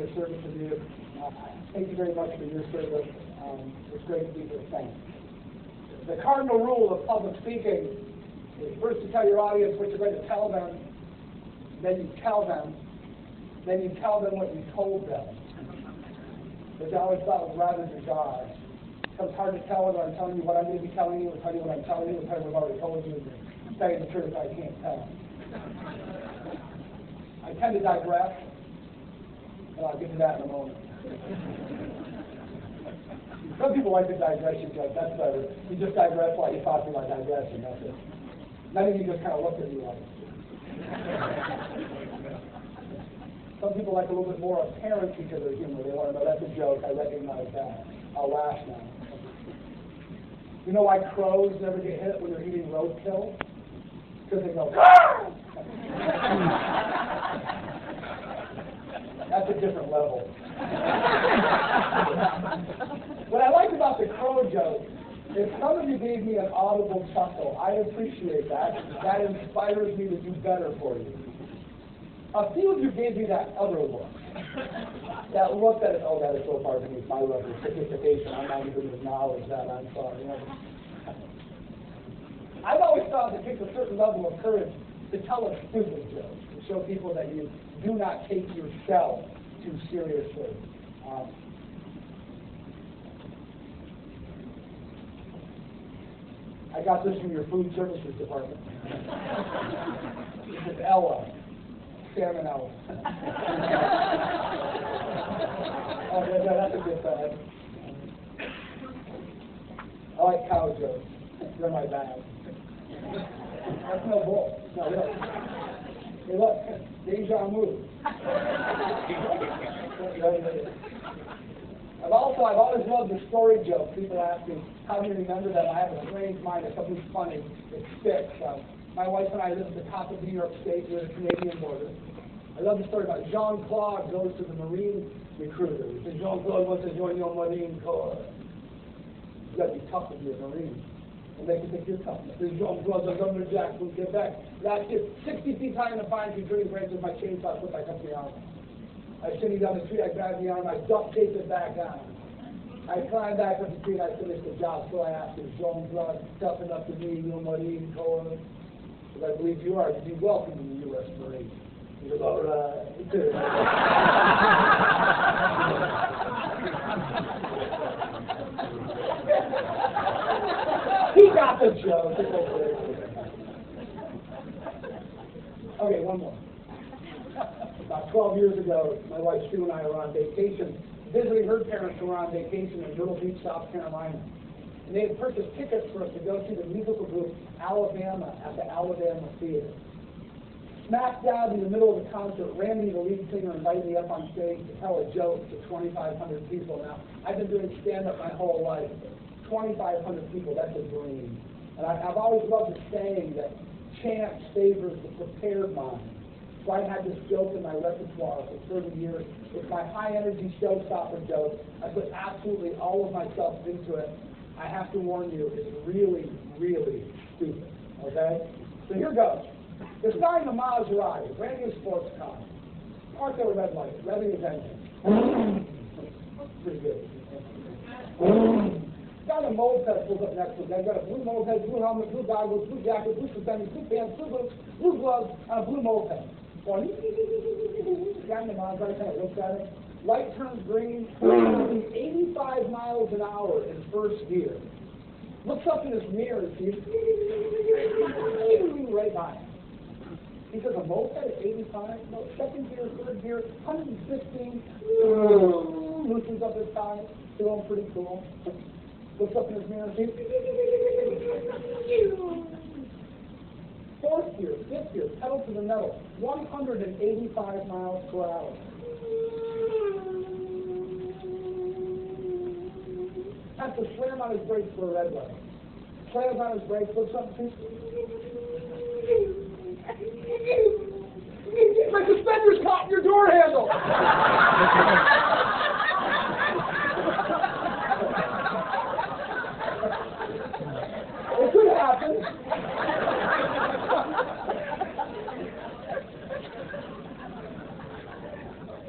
be of service to you. Thank you very much for your service. It's great to be here. Thanks. The cardinal rule of public speaking is first to tell your audience what you're going to tell them, then you tell them what you told them. Which I always thought was rather bizarre. It's hard to tell whether I'm telling you what I'm going to be telling you, or tell you what I'm telling you, or tell you what I've already told you. Saying the truth, I can't tell. I tend to digress, and I'll get to that in a moment. Some people like the digression joke. That's better. You just digress while you talk about digressing. That's it. Many of you just kind of look at me like. Some people like a little bit more apparency to their humor. They want to know that's a joke. I recognize that. I'll laugh now. You know why crows never get hit when they're eating roadkill? Because they go, that's a different level. What I like about the crow joke is some of you gave me an audible chuckle. I appreciate that. That inspires me to do better for you. A few of you gave me that other look. That look that is, oh, that is so far beneath my level of sophistication. I'm not even acknowledge that. I'm sorry. I've always thought it takes a certain level of courage to tell a stupid joke, to show people that you do not take yourself too seriously. I got this from your food services department. This is Ella. Salmonella. Oh, yeah, that's a good sign. I like cow jokes. They're my bag. That's no bull. No, look. Hey, look. Deja vu. I've always loved the story joke. People ask me, how do you remember that? I have a strange mind. If something's funny, it sticks. My wife and I live at the top of New York State near the Canadian border. I love the story about Jean-Claude goes to the Marine recruiter. He says, Jean-Claude wants to join your Marine Corps. You've got to be tough to be a Marine. And they can think you're tough. He says, Jean-Claude, the lumberjack will get back. Last year, 60 feet high in the pine tree, turning branches with my chainsaw, put back up the arm. I was sitting down the tree, I grabbed the arm, I duct taped it back on. I climbed back up the tree and I finished the job. So I asked him, Jean-Claude, tough enough to be your Marine Corps? Because I believe you are. You'd be welcome in the U.S. Marine. He goes, all right. He got the joke. Okay, one more. About 12 years ago, my wife Sue and I were on vacation, visiting her parents who were on vacation in Myrtle Beach, South Carolina. And they had purchased tickets for us to go see the musical group Alabama at the Alabama Theater. Smack dab in the middle of the concert, Randy, the lead singer, invited me up on stage to tell a joke to 2,500 people. Now, I've been doing stand-up my whole life. 2,500 people, that's a dream. And I've always loved the saying that chance favors the prepared mind. So I've had this joke in my repertoire for 30 years. It's my high-energy showstopper joke. I put absolutely all of myself into it. I have to warn you, it's really, really stupid. Okay? So here goes. They're starting a Maserati, a brand new sports car. Parked at a red light, revving his engine. Pretty good. Got a moped pulls up next to him. They've got a blue moped, blue helmet, blue goggles, blue jacket, blue suspenders, blue pants, blue boots, blue gloves, and a blue moped. Well, guy in the Maserati kind of looks at it. Light turns green, 85 miles an hour in first gear. Looks up in his mirror and sees right by him. He says, a moped at 85? No, second gear, third gear, 115. Loosens up his tires, feeling pretty cool. Looks up in his mirror and sees fourth gear, fifth gear, pedal to the metal, 185 miles per hour. Has to slam on his brakes for a red light. Slams on his brakes, looks up and sees, my suspenders caught in your door handle. It could happen.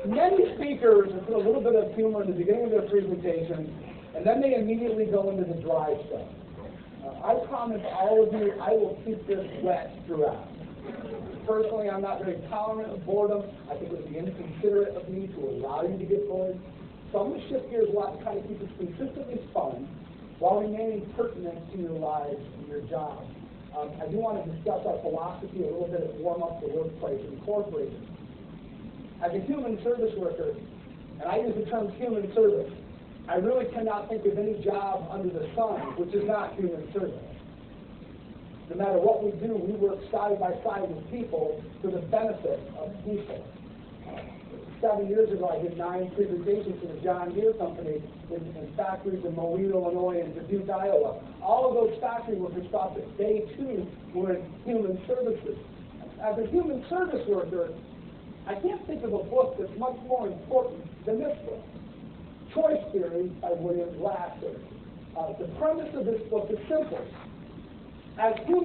Many speakers leaders put a little bit of humor in the beginning of their presentation, and then they immediately go into the dry stuff. I promise all of you, I will keep this wet throughout. Personally, I'm not very tolerant of boredom. I think it would be inconsiderate of me to allow you to get bored. So I'm going to shift gears a lot to try to keep this consistently fun while remaining pertinent to your lives and your jobs. I do want to discuss our philosophy a little bit at Warm Up the Workplace Incorporated. As a human service worker, and I use the term human service, I really cannot think of any job under the sun which is not human service. No matter what we do, we work side by side with people for the benefit of people. 7 years ago, I did 9 presentations for the John Deere Company in factories in Moline, Illinois, and Dubuque, Iowa. All of those factory workers thought that they, too, were in human services. As a human service worker, I can't think of a book that's much more important than this book, Choice Theory by William Glasser. The premise of this book is simple. As humans,